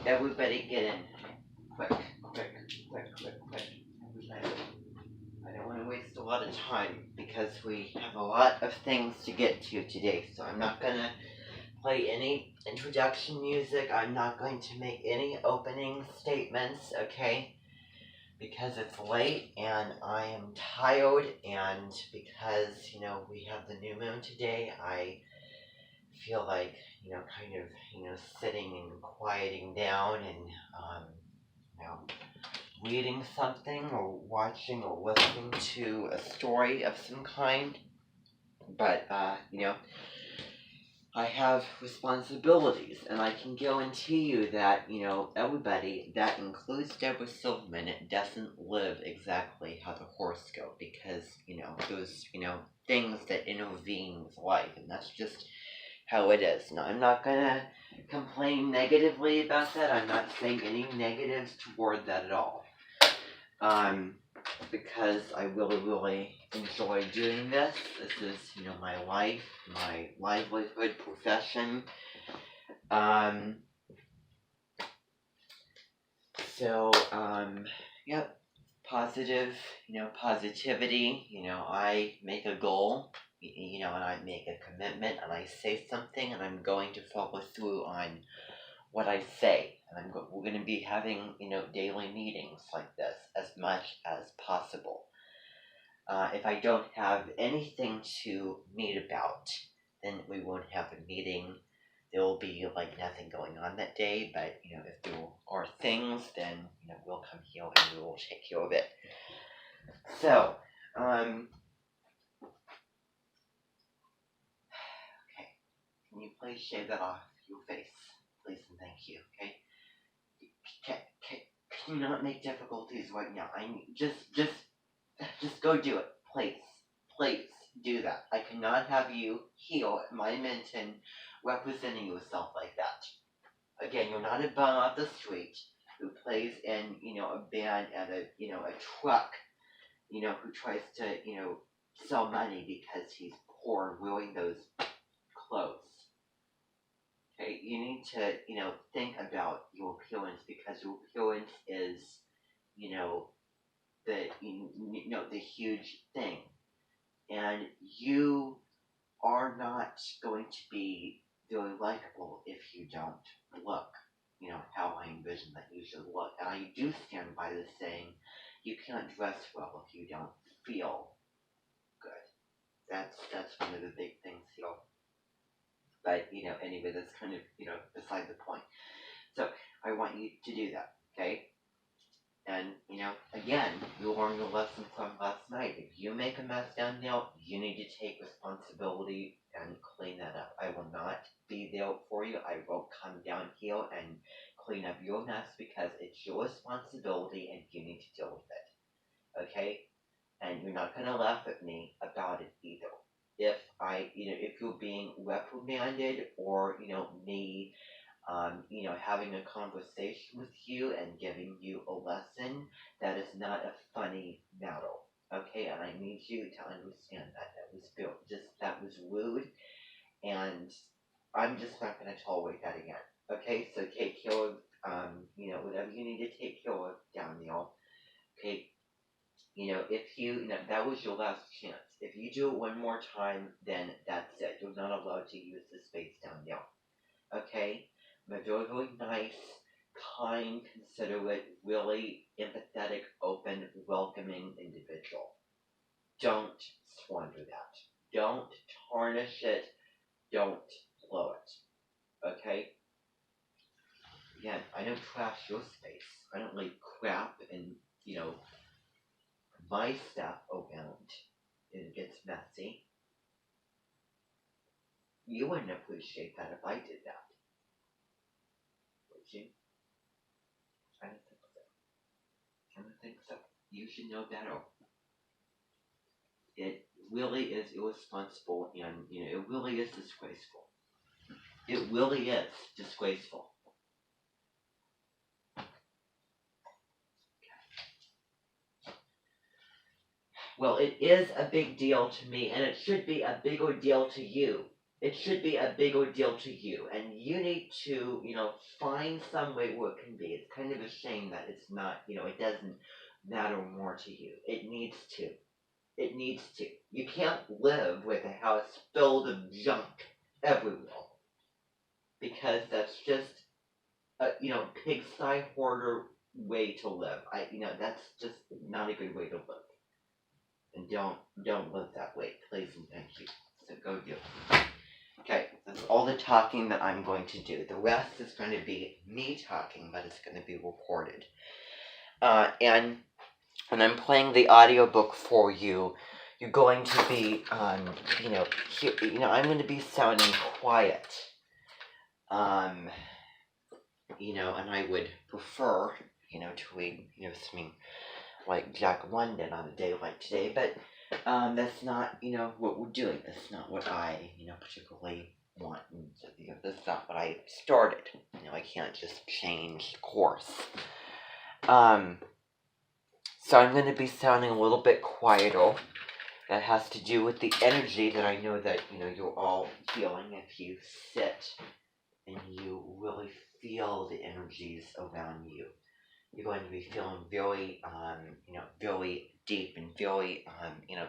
Everybody get in. Quick, quick, quick, quick, quick. Everybody. I don't want to waste a lot of time because we have a lot of things to get to today. So I'm not going to play any introduction music. I'm not going to make any opening statements, okay? Because it's late and I am tired, and because, we have the new moon today, I feel like, kind of, sitting and quieting down and, you know, reading something or watching or listening to a story of some kind. But, I have responsibilities, and I can guarantee you that, everybody, that includes Deborah Silverman, doesn't live exactly how the horoscope, because, those, things that intervene with life, and that's just how it is. Now, I'm not gonna complain negatively about that. I'm not saying any negatives toward that at all. Because I really, really enjoy doing this. This is, my life, my livelihood, profession. Yep, positive, positivity. I make a goal, and I make a commitment, and I say something, and I'm going to follow through on what I say. And we're going to be having, daily meetings like this as much as possible. If I don't have anything to meet about, then we won't have a meeting. There will be like nothing going on that day, but if there are things, then we'll come here and we will take care of it. So, okay. Can you please shave that off your face, please, and thank you. Okay. Can you not make difficulties right now? I need just go do it, please. Please do that. I cannot have you here at my Minton representing yourself like that. Again, you're not a bum off the street who plays in, a band at a truck, who tries to, sell money because he's poor and wearing those clothes. Okay, you need to, think about your appearance, because your appearance is, the huge thing. And you are not going to be very likable if you don't look, how I envision that you should look. And I do stand by the saying, you can't dress well if you don't feel good. That's one of the big things here. But, anyway, that's kind of, beside the point. So, I want you to do that, okay? And, again, you learned your lesson from last night. If you make a mess down there, you need to take responsibility and clean that up. I will not be there for you. I will come down here and clean up your mess, because it's your responsibility and you need to deal with it. Okay? And you're not going to laugh at me about it either. If you're being reprimanded, or, me having a conversation with you and giving you a lesson, that is not a funny matter. Okay, and I need you to understand that. That was rude, and I'm just not going to tolerate that again. Okay, so take care of, whatever you need to take care of down there. Okay, that was your last chance. If you do it one more time, then that's it. You're not allowed to use the space down there. Okay? I'm a very, very nice, kind, considerate, really empathetic, open, welcoming individual. Don't squander that. Don't tarnish it. Don't blow it. Okay? Again, I don't trash your space. I don't leave crap and, my stuff around and it gets messy. You wouldn't appreciate that if I did that. Would you? I don't think so. I don't think so. You should know better. It really is irresponsible, and, it really is disgraceful. It really is disgraceful. Well, it is a big deal to me, and it should be a bigger deal to you. it should be a big old deal to you, and you need to, find some way where it can be. It's kind of a shame that it's not, it doesn't matter more to you. It needs to. It needs to. You can't live with a house filled of junk everywhere because that's just a, pigsty hoarder way to live. That's just not a good way to live. And don't live that way, please and thank you. So go do it. Okay, that's all the talking that I'm going to do. The rest is going to be me talking, but it's going to be recorded. And when I'm playing the audiobook for you, you're going to be, I'm going to be sounding quiet. And I would prefer, to read, something like Jack London on a day like today, but that's not, what we're doing. That's not what I, particularly want. That's not what I started. I can't just change course. So I'm going to be sounding a little bit quieter. That has to do with the energy that I know that, you're all feeling if you sit and you really feel the energies around you. You're going to be feeling very, very deep and very,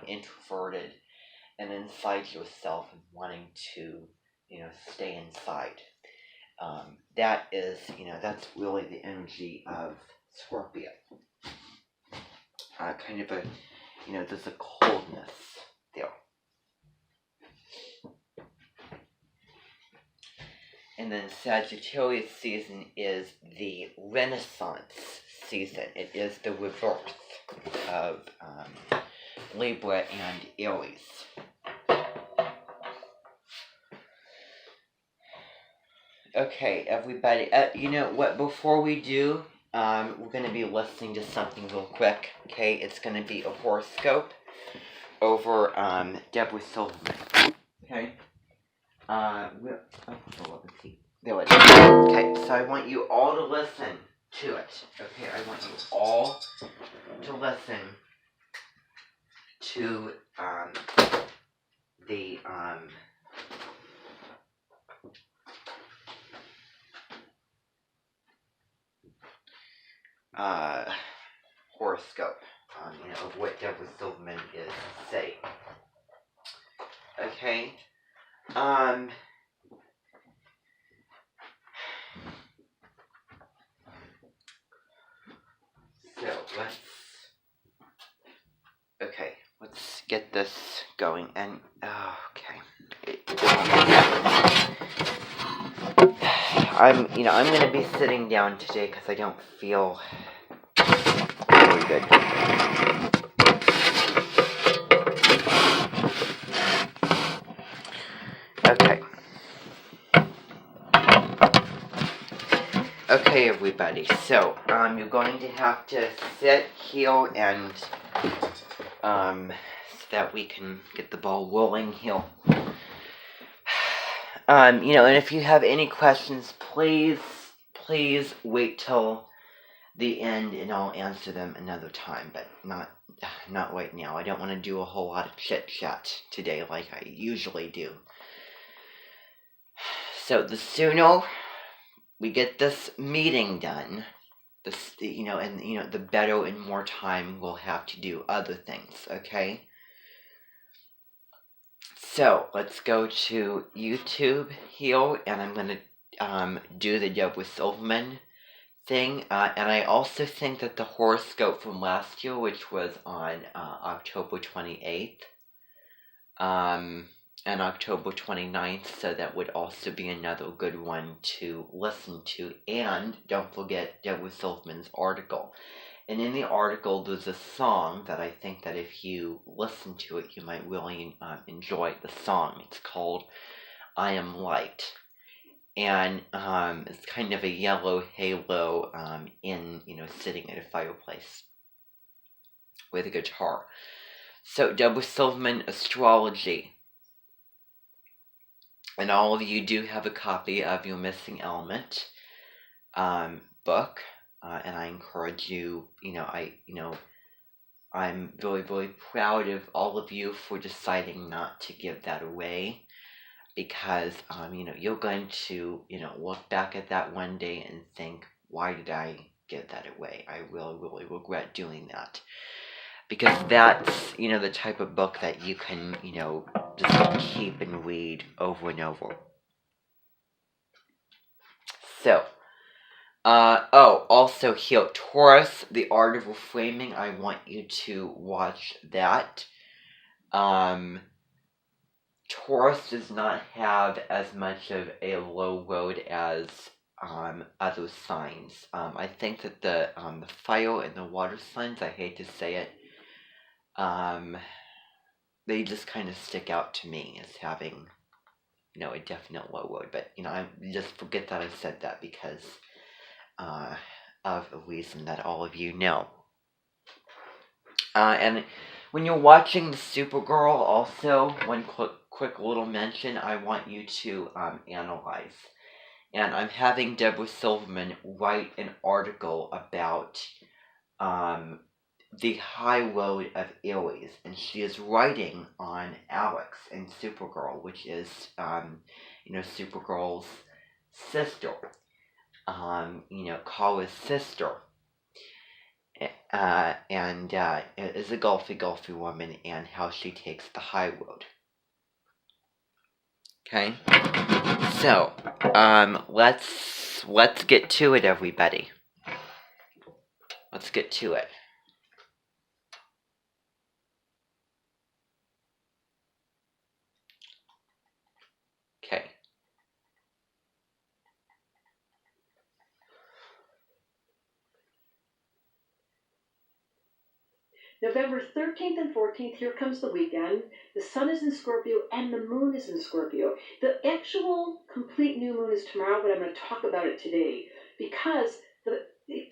introverted and inside yourself and wanting to, stay inside. That is, that's really the energy of Scorpio. Kind of a, there's a coldness there. And then Sagittarius season is the Renaissance season. It is the reverse of Libra and Aries. Okay, everybody. You know what? Before we do, we're going to be listening to something real quick. Okay, it's going to be a horoscope over Deborah Silverman. Okay. Let's see. There it is. Okay, so I want you all to listen to it. Okay, I want you all to listen to the horoscope, of what Deborah Silverman is saying. Okay. Let's get this going. And okay, I'm going to be sitting down today because I don't feel very good. Okay. Okay, everybody. So, you're going to have to sit here and, so that we can get the ball rolling here. And if you have any questions, please wait till the end and I'll answer them another time, but not right now. I don't want to do a whole lot of chit-chat today like I usually do. So the sooner we get this meeting done, the better and more time we'll have to do other things, okay? So, let's go to YouTube here, and I'm going to do the Deborah Silverman thing, and I also think that the horoscope from last year, which was on October 28th, and October 29th, so that would also be another good one to listen to. And don't forget Deborah Silverman's article. And in the article, there's a song that I think that if you listen to it, you might really enjoy the song. It's called I Am Light. And it's kind of a yellow halo sitting at a fireplace with a guitar. So, Deborah Silverman Astrology. And all of you do have a copy of Your Missing Element book, and I encourage you. I'm very, very proud of all of you for deciding not to give that away, because you're going to look back at that one day and think, why did I give that away? I really regret doing that, because that's the type of book that you can just keep and read over and over. So also here, Taurus, The Art of Reframing. I want you to watch that. Taurus does not have as much of a low road as other signs. I think that the fire and the water signs, I hate to say it, they just kind of stick out to me as having a definite low road. But I just forget that I said that because of a reason that all of you know. And when you're watching the Supergirl, also one quick little mention I want you to analyze. And I'm having Deborah Silverman write an article about the high road of Aries, and she is writing on Alex in Supergirl, which is Supergirl's sister, Kara's sister. And is a golfy woman, and how she takes the high road. Okay, so let's get to it, everybody. Let's get to it. Okay. November 13th and 14th, here comes the weekend. The sun is in Scorpio and the moon is in Scorpio. The actual complete new moon is tomorrow, but I'm going to talk about it today. Because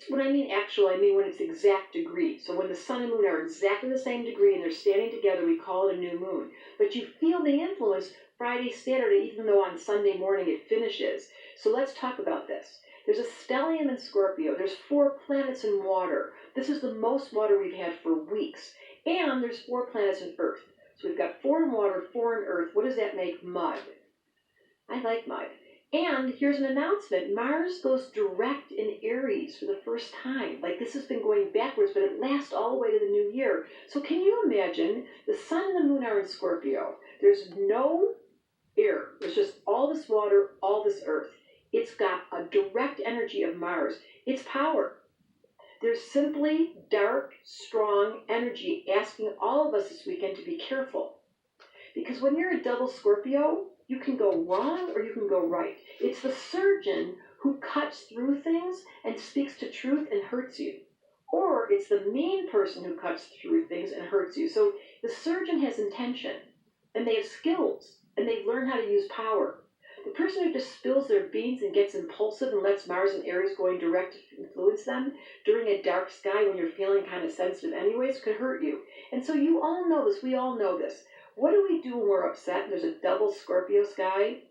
when I mean actual, I mean when it's exact degree. So when the sun and moon are exactly the same degree and they're standing together, we call it a new moon. But you feel the influence Friday, Saturday, even though on Sunday morning it finishes. So let's talk about this. There's a stellium in Scorpio. There's 4 planets in water. This is the most water we've had for weeks. And there's 4 planets in Earth. So we've got 4 in water, 4 in Earth. What does that make? Mud. I like mud. And here's an announcement. Mars goes direct in Aries for the first time. Like, this has been going backwards, but it lasts all the way to the new year. So can you imagine? The sun and the moon are in Scorpio. There's no air. There's just all this water, all this earth. It's got a direct energy of Mars. It's power. There's simply dark, strong energy asking all of us this weekend to be careful. Because when you're a double Scorpio, you can go wrong or you can go right. It's the surgeon who cuts through things and speaks to truth and hurts you. Or it's the mean person who cuts through things and hurts you. So the surgeon has intention, and they have skills, and they've learned how to use power. The person who just spills their beans and gets impulsive and lets Mars and Aries going direct to influence them during a dark sky when you're feeling kind of sensitive anyways could hurt you. And so you all know this. We all know this. What do we do when we're upset and there's a double Scorpio sky?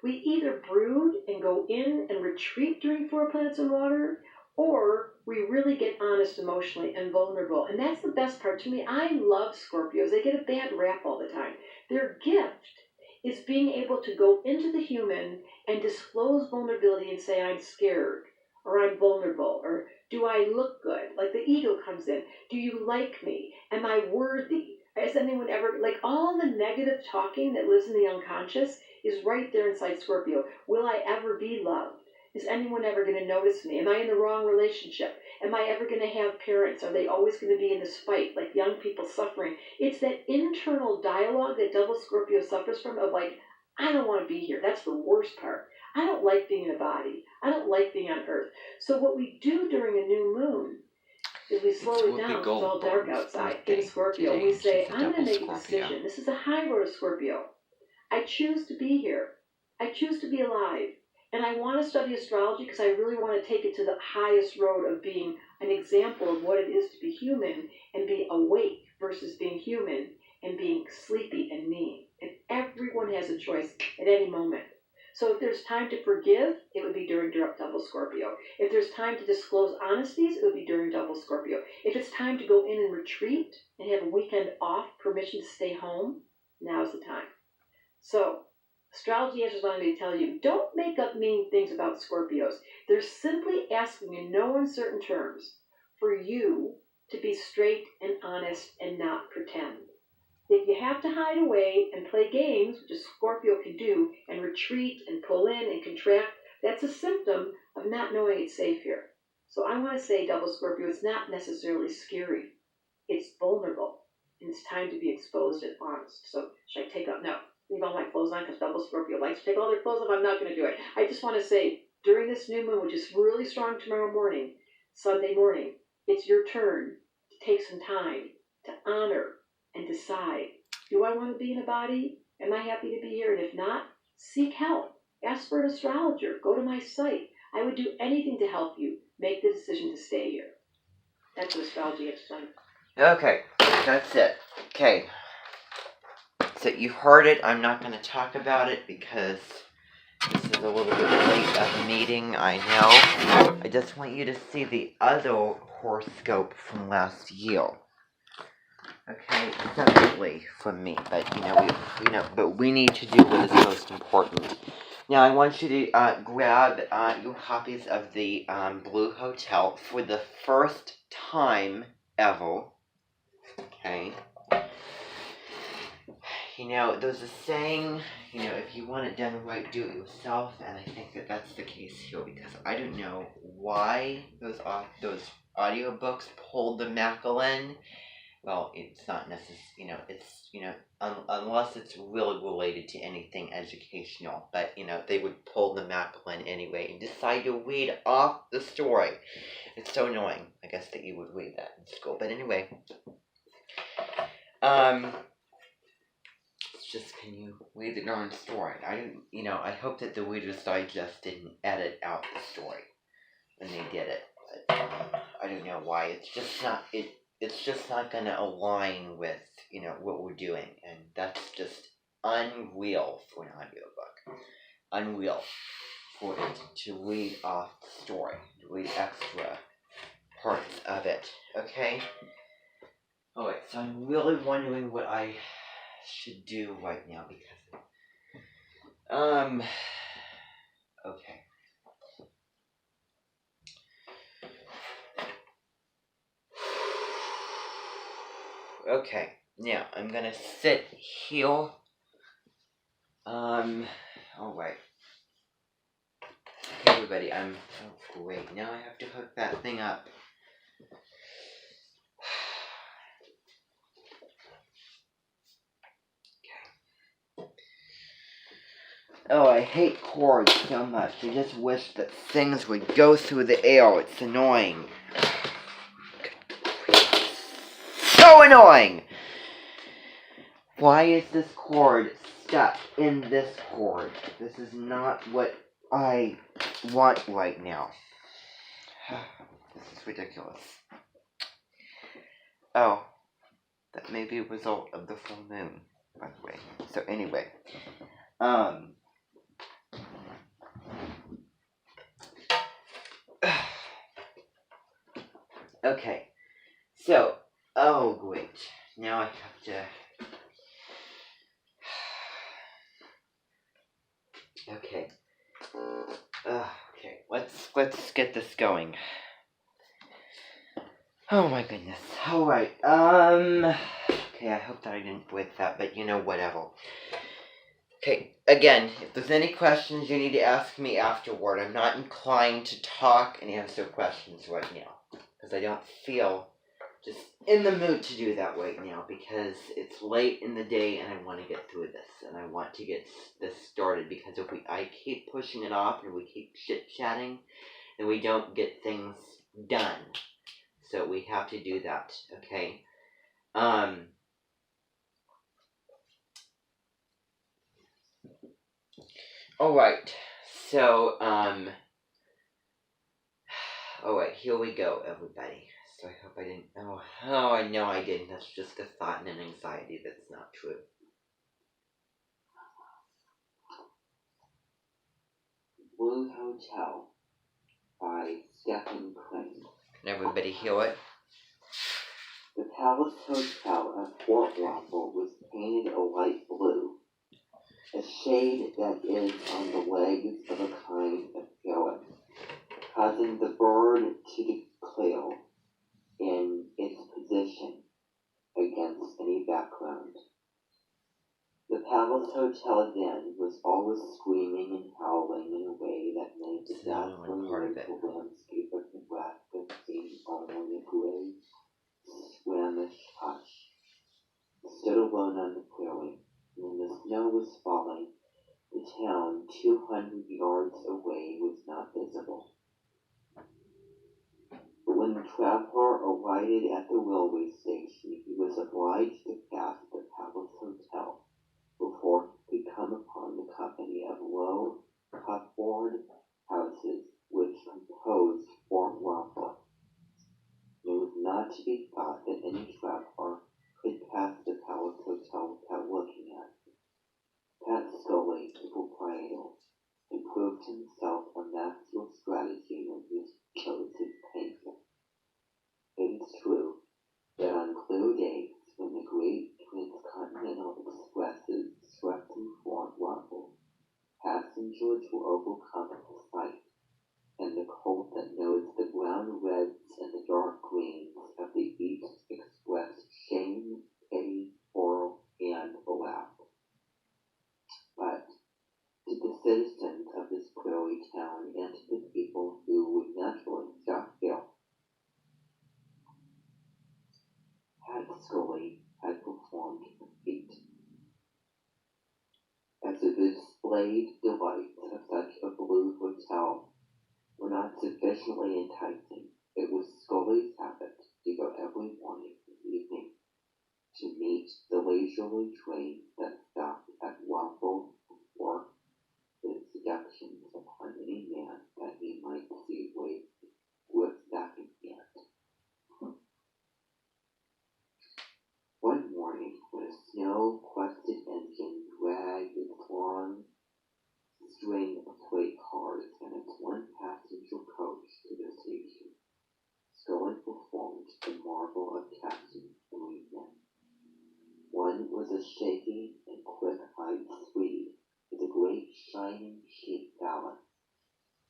We either brood and go in and retreat during 4 planets in water, or we really get honest emotionally and vulnerable. And that's the best part to me. I love Scorpios. They get a bad rap all the time. Their gift is being able to go into the human and disclose vulnerability and say, I'm scared, or I'm vulnerable, or do I look good? Like the ego comes in. Do you like me? Am I worthy? Has anyone ever, like all the negative talking that lives in the unconscious is right there inside Scorpio. Will I ever be loved? Is anyone ever going to notice me? Am I in the wrong relationship? Am I ever going to have parents? Are they always going to be in this fight, like young people suffering? It's that internal dialogue that double Scorpio suffers from of like, I don't want to be here. That's the worst part. I don't like being in a body. I don't like being on Earth. So what we do during a new moon is we slow it down because it's all dark outside in Scorpio. We say, I'm going to make a decision. This is a high road of Scorpio. I choose to be here. I choose to be alive. And I want to study astrology because I really want to take it to the highest road of being an example of what it is to be human and be awake versus being human and being sleepy and mean. And everyone has a choice at any moment. So if there's time to forgive, it would be during double Scorpio. If there's time to disclose honesties, it would be during double Scorpio. If it's time to go in and retreat and have a weekend off, permission to stay home, now's the time. So Astrology Answers wanted me to tell you, don't make up mean things about Scorpios. They're simply asking in no uncertain terms for you to be straight and honest and not pretend. If you have to hide away and play games, which a Scorpio can do, and retreat and pull in and contract, that's a symptom of not knowing it's safe here. So I want to say, double Scorpio, it's not necessarily scary. It's vulnerable. And it's time to be exposed and honest. So should I take up? No. Leave all my clothes on because double Scorpio likes to take all their clothes off. I'm not going to do it. I just want to say, during this new moon, which is really strong tomorrow morning, Sunday morning, it's your turn to take some time to honor and decide, do I want to be in a body? Am I happy to be here? And if not, seek help. Ask for an astrologer. Go to my site. I would do anything to help you make the decision to stay here. That's what astrology is. Okay, that's it. Okay. So you've heard it. I'm not going to talk about it because this is a little bit late of a meeting, I know. I just want you to see the other horoscope from last year. Okay, separately from me, but but we need to do what is most important. Now I want you to grab your copies of the Blue Hotel for the first time ever. Okay. There's a saying, if you want it done right, do it yourself, and I think that that's the case here, because I don't know why those audiobooks pulled the Macallan. Well, it's not necessary, unless it's really related to anything educational, but, they would pull the Macallan anyway and decide to read off the story. It's so annoying, I guess, that you would read that in school, but anyway. Just, can you read the darn story? I hope that the Reader's Digest didn't edit out the story when they did it. But, I don't know why. It's just not going to align with, what we're doing. And that's just unreal for an audiobook. Unreal for it to read off the story, to read extra parts of it. Okay? Alright, so I'm really wondering what I should do right now because okay. Okay, now I'm gonna sit here. Alright. Okay, everybody, great. Now I have to hook that thing up. Oh, I hate cords so much. I just wish that things would go through the air. It's annoying. So annoying! Why is this cord stuck in this cord? This is not what I want right now. This is ridiculous. Oh, that may be a result of the full moon, by the way. So anyway, okay, so, oh great, now I have to, okay, let's get this going. Oh my goodness, alright, okay, I hope that I didn't break that, but whatever. Okay, again, if there's any questions you need to ask me afterward. I'm not inclined to talk and answer questions right now, because I don't feel just in the mood to do that right now, because it's late in the day and I want to get through this, and I want to get this started, because if I keep pushing it off and we keep chit-chatting, then we don't get things done. So we have to do that, okay? Alright, so, alright, here we go, everybody. So I hope I didn't, I know I didn't. That's just a thought and an anxiety that's not true. Blue Hotel by Stephen Crane. Can everybody hear it? The Palace Hotel at Fort Russell was painted a light blue. a shade that is on the legs of a kind of phalanx, causing the bird to declare in its position against any background. The Palace Hotel then was always screaming and howling in a way that made the dazzling local landscape of Nebraska seem only a gray, squamish hush. It stood alone on the prairie, and when the snow was falling, the town 200 yards away was not visible. But when the traveler alighted at the railway station, he was obliged to pass the Palace Hotel before he could come upon the company of low, cupboard houses which composed Fort Waffle. It was not to be thought that any traveler could pass the Palace Hotel without looking at it. Pat Scully, the proprietor, had proved himself a master of strategy when he chose his patron. It is true that on clear days, when the great transcontinental expresses swept through Fort Waffle, passengers were overcome at the sight, and the colt that knows the brown reds and the dark greens of the East expressed shame, pity, horror, and wrath. But to the citizens of this prairie town and to the people who would naturally stop there, Pat Scully had performed a feat. As the displayed delights of such a blue hotel were not sufficiently enticing, it was Scully's habit to go every morning and evening to meet the leisurely train that stopped at Waffle for his seductions upon any man that he might see with second hand. One morning, when a snow-crusted engine dragged its long string of freight cars and its one-passenger coach to the station, Scully performed the marvel of catching 3 men. One was a shaky and quick-eyed Swede with a great shining sheep balance.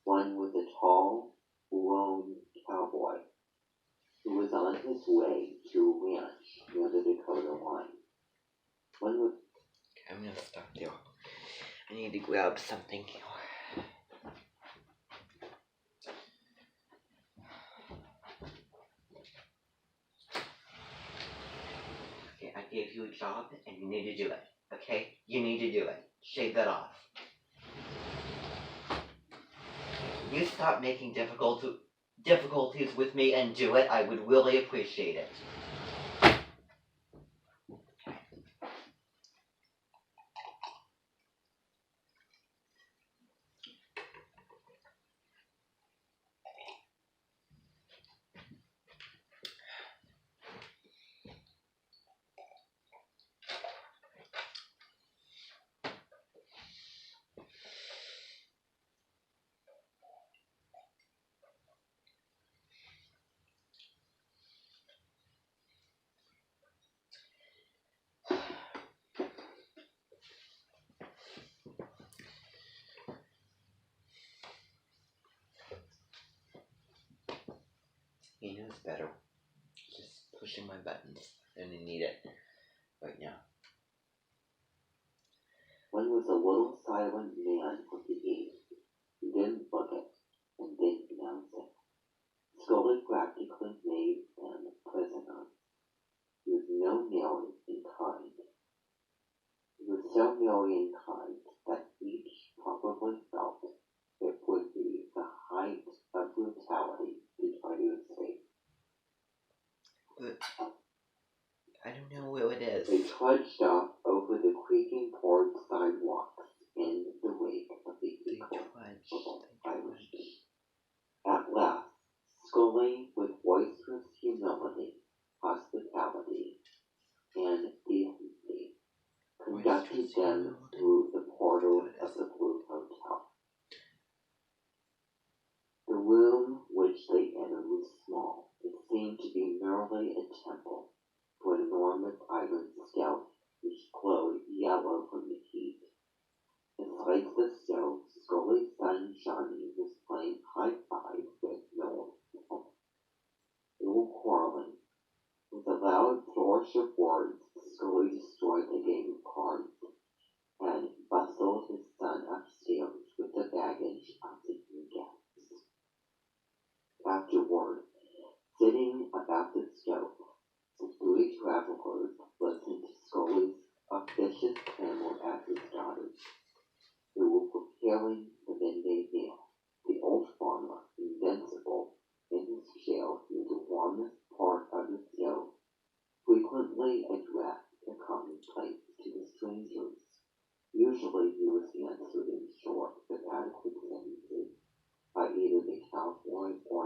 One was a tall, lone cowboy who was on his way to a ranch near the Dakota line. One was... I'm gonna stop there. I need to grab something. Okay, I gave you a job and you need to do it. Okay? You need to do it. Shave that off. Can you stop making difficulties with me and do it? I would really appreciate it. He knows better. Just pushing my buttons. I don't need it right now. One was a little silent man of the East. He didn't look it and didn't announce it. Scully practically made him prisoner. He was no merry in kind. He was so merry in kind that each probably felt it would be the height of brutality to try to escape. But I don't know where it is. They trudged off over the creaking board sidewalks in the wake of the equal island. At last, Scully, with boisterous humility, hospitality, and decency, conducted them through the portals of the Blue Hotel. The room which they entered was small. It seemed to be merely a temple to an enormous iron skeleton which glowed yellow from the heat.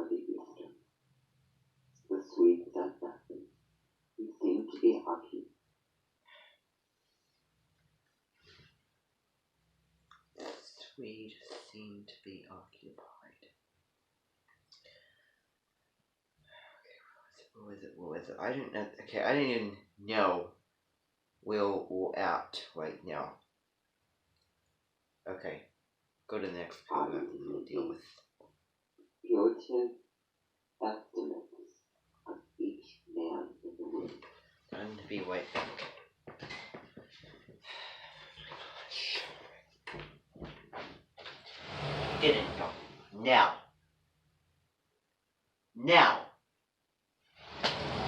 farther eastern. The Swede said nothing. He seemed to be occupied. Swede seemed to be occupied. Okay, what was it? I didn't know. Okay, I didn't even know we'll act right now. Okay, go to the next paragraph and we'll deal with. Puritan estimates of each man in the room. I'm gonna be right back. Didn't go. Now.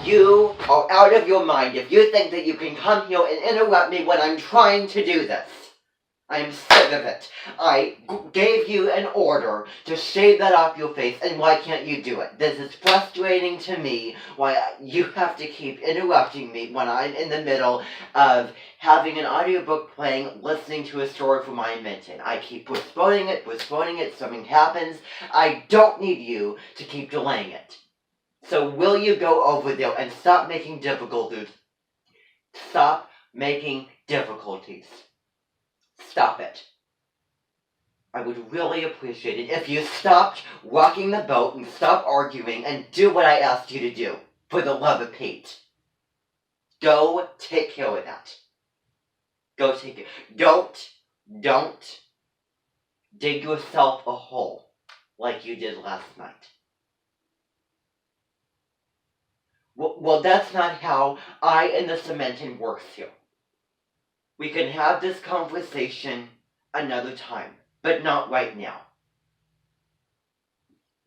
You are out of your mind if you think that you can come here and interrupt me when I'm trying to do this. I am sick of it. I gave you an order to shave that off your face, and why can't you do it? This is frustrating to me, why you have to keep interrupting me when I'm in the middle of having an audiobook playing, listening to a story from my invention. I keep postponing it, something happens. I don't need you to keep delaying it. So will you go over there and stop making difficulties? Stop making difficulties. Stop it. I would really appreciate it if you stopped rocking the boat and stop arguing and do what I asked you to do. For the love of Pete. Go take care of that. Go take it. Don't dig yourself a hole like you did last night. Well, that's not how I and the cementing works here. We can have this conversation another time, but not right now.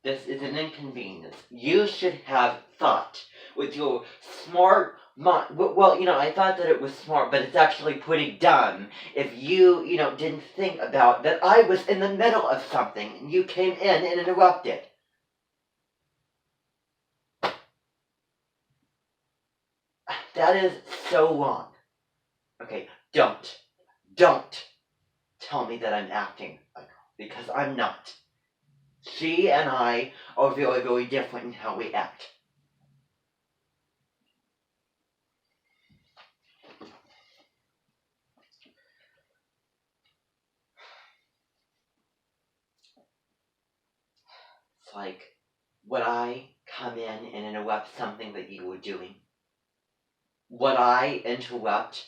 This is an inconvenience. You should have thought with your smart mind. Well, I thought that it was smart, but it's actually pretty dumb if you, didn't think about that I was in the middle of something and you came in and interrupted. That is so wrong. Okay, don't tell me that I'm acting like her, because I'm not. She and I are very, very different in how we act. It's like, would I come in and interrupt something that you were doing? Would I interrupt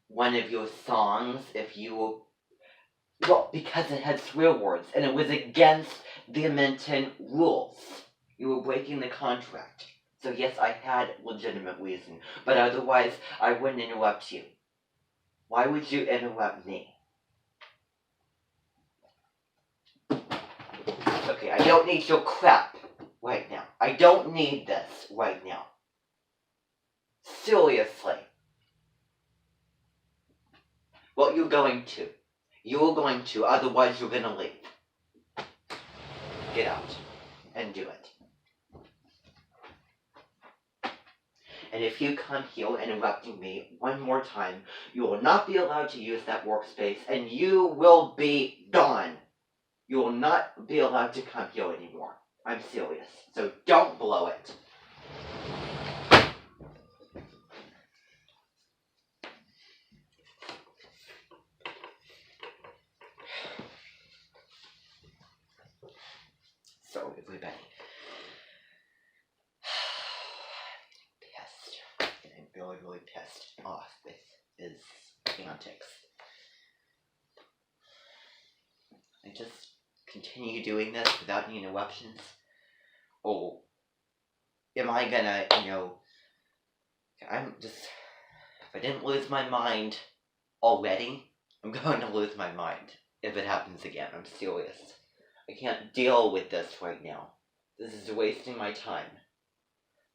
one of your songs if you were... Well, because it had swear words, and it was against the Minton rules. You were breaking the contract. So yes, I had legitimate reason, but otherwise, I wouldn't interrupt you. Why would you interrupt me? Okay, I don't need your crap right now. I don't need this right now. Seriously. Well, you're going to. You're going to, otherwise you're gonna leave. Get out and do it. And if you come here interrupting me one more time, you will not be allowed to use that workspace, and you will be gone. You will not be allowed to come here anymore. I'm serious. So don't blow it. So, everybody. Pissed. I'm really, really pissed off with his antics. I just continue doing this without any interruptions? Or am I gonna, I'm just... If I didn't lose my mind already, I'm going to lose my mind if it happens again. I'm serious. I can't deal with this right now. This is wasting my time.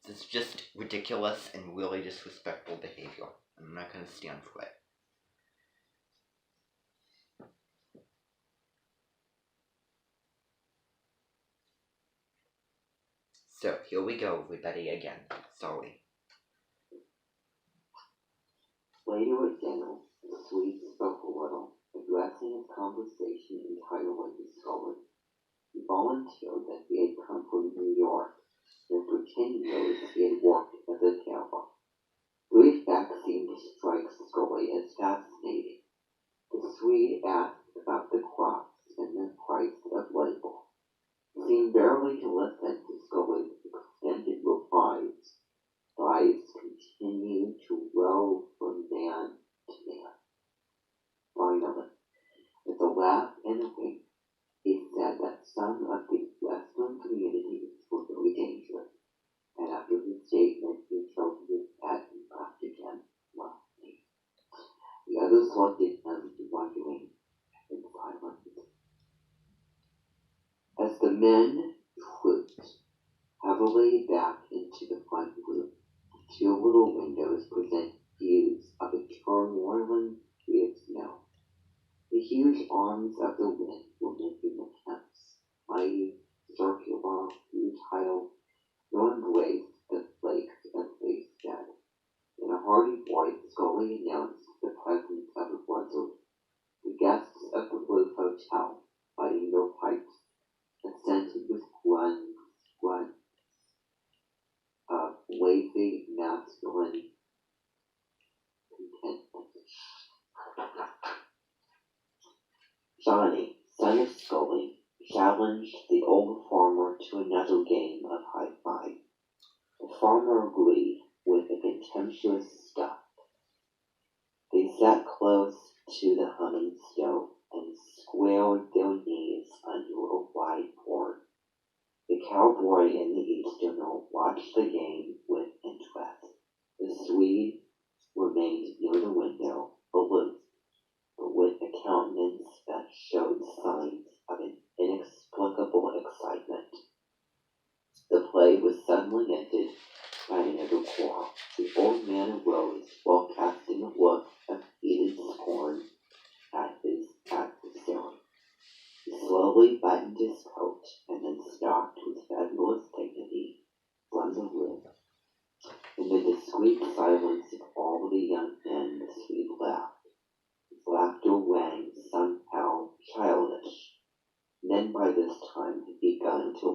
This is just ridiculous and really disrespectful behavior. I'm not going to stand for it. So, here we go, everybody, again. Sorry. Later at dinner, the Swede spoke a little, addressing his conversation entirely to Scully. He volunteered volunteered that he had come from New York, and for 10 years he had worked as a tailor. Three facts seemed to strike Scully as fascinating. The Swede asked about the crops and the price of labor. He seemed barely to listen to Scully's extended replies. Eyes continued to roll from man to man. Finally, with a laugh and a wink, he said that some of the western communities were very dangerous, and after his statement, he tilted his head and laughed again, laughing. The others looked at him, wondering, in silence. As the men trooped heavily back into the front room, two little windows present views of a turmoiling sea of snow. The huge arms of the wind were making the camps mighty, circular, futile, no embrace the flakes as they said. In a hearty voice, Scully announced the presence of a blizzard. The guests of the Blue Hotel, lighting their pipes, assented with grunts of lazy, masculine contentment. Johnny, son of Scully, challenged the old farmer to another game of high-five. The farmer agreed with a contemptuous stuff. They sat close to the humming stove and squared their knees under a wide board. The cowboy and the Easterner watched the game with interest. The Swede remained near the window, aloof, but with a countenance that showed signs of an inexplicable excitement. The play was suddenly ended by another quarrel. The old man arose while casting a look of heated scorn at his adversary. He slowly buttoned his coat and then stalked with fabulous dignity from the room. Amid the sweet silence of all the young men, the Swede laughed. His laughter rang somehow childish. Men by this time had begun to